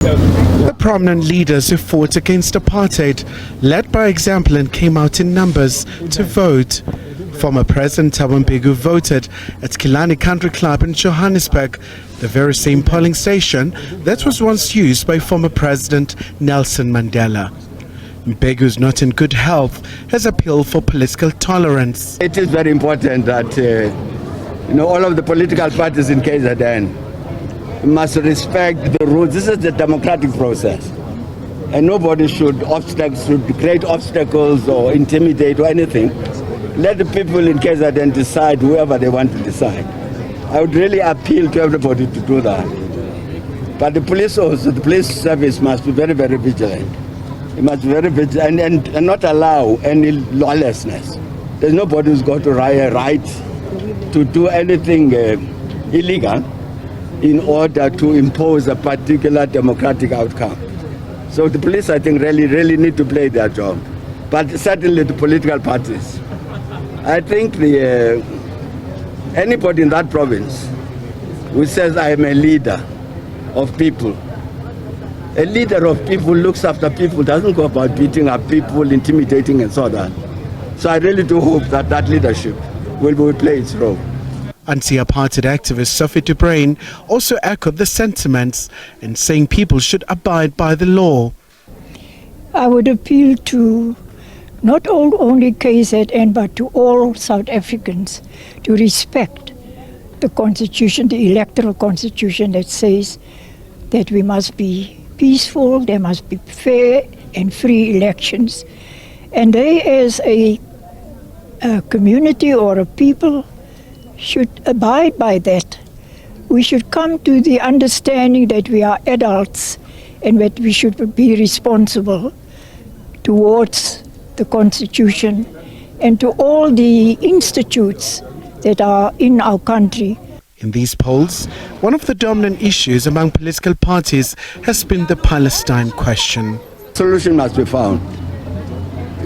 The prominent leaders who fought against apartheid led by example and came out in numbers to vote. Former President Thabo Mbeki voted at Killarney Country Club in Johannesburg, the very same polling station that was once used by former President Nelson Mandela. Mbeki, who's not in good health, has appealed for political tolerance. It is very important that all of the political parties in KZN must respect the rules. This is the democratic process, and nobody should create obstacles or intimidate or anything. Let the people in KZN decide whoever they want to decide. I would really appeal to everybody to do that. But the police also, the police service must be very, very vigilant. It must be very vigilant and not allow any lawlessness. There's nobody who's got a right to do anything illegal in order to impose a particular democratic outcome. So the police, I think, really need to play their job. But certainly the political parties. I think anybody in that province who says, I am a leader of people, a leader of people looks after people, doesn't go about beating up people, intimidating and so on. So I really do hope that that leadership will play its role. Anti-apartheid activist Sophie De Bruyn also echoed the sentiments in saying people should abide by the law. I would appeal to not only KZN but to all South Africans to respect the constitution, the electoral constitution that says that we must be peaceful, there must be fair and free elections. And they as a community or a people should abide by that. We should come to the understanding that we are adults and that we should be responsible towards the Constitution and to all the institutes that are in our country. In these polls, one of the dominant issues among political parties has been the Palestine question. Solution must be found.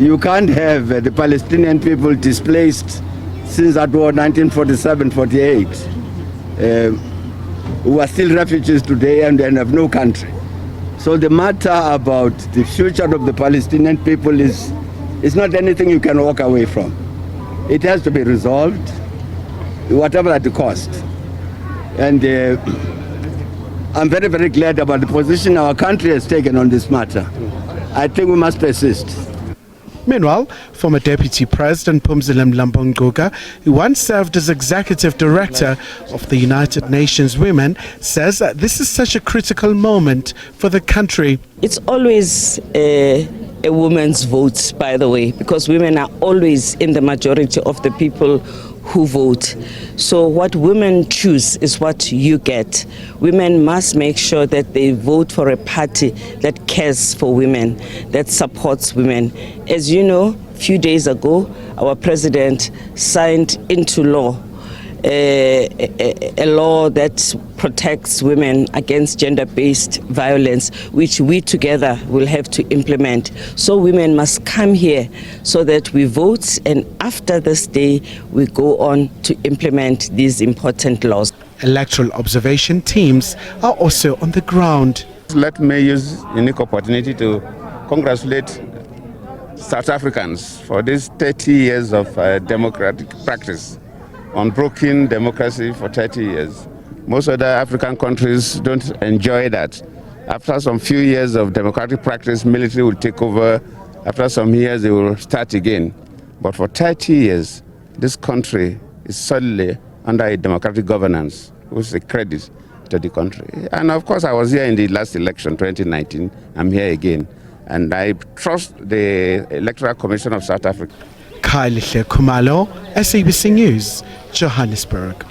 You can't have the Palestinian people displaced since that war 1947-48, who are still refugees today and have no country. So the matter about the future of the Palestinian people is not anything you can walk away from. It has to be resolved, whatever at the cost. And I'm very, very glad about the position our country has taken on this matter. I think we must persist. Meanwhile, former Deputy President Phumzile Mlambo-Ngcuka, who once served as Executive Director of the United Nations Women, says that this is such a critical moment for the country. It's always a woman's vote, by the way, because women are always in the majority of the people who vote. So what women choose is what you get. Women must make sure that they vote for a party that cares for women, that supports women. As you know, a few days ago, our president signed into law a law that protects women against gender-based violence, which we together will have to implement. So women must come here so that we vote, and after this day, we go on to implement these important laws. Electoral observation teams are also on the ground. Let me use unique opportunity to congratulate South Africans for these 30 years of democratic practice. Unbroken democracy for 30 years. Most other African countries don't enjoy that. After some few years of democratic practice, military will take over. After some years, they will start again. But for 30 years, this country is solely under a democratic governance, which is a credit to the country. And of course, I was here in the last election, 2019. I'm here again. And I trust the Electoral Commission of South Africa. Khumalo, SABC News, Johannesburg.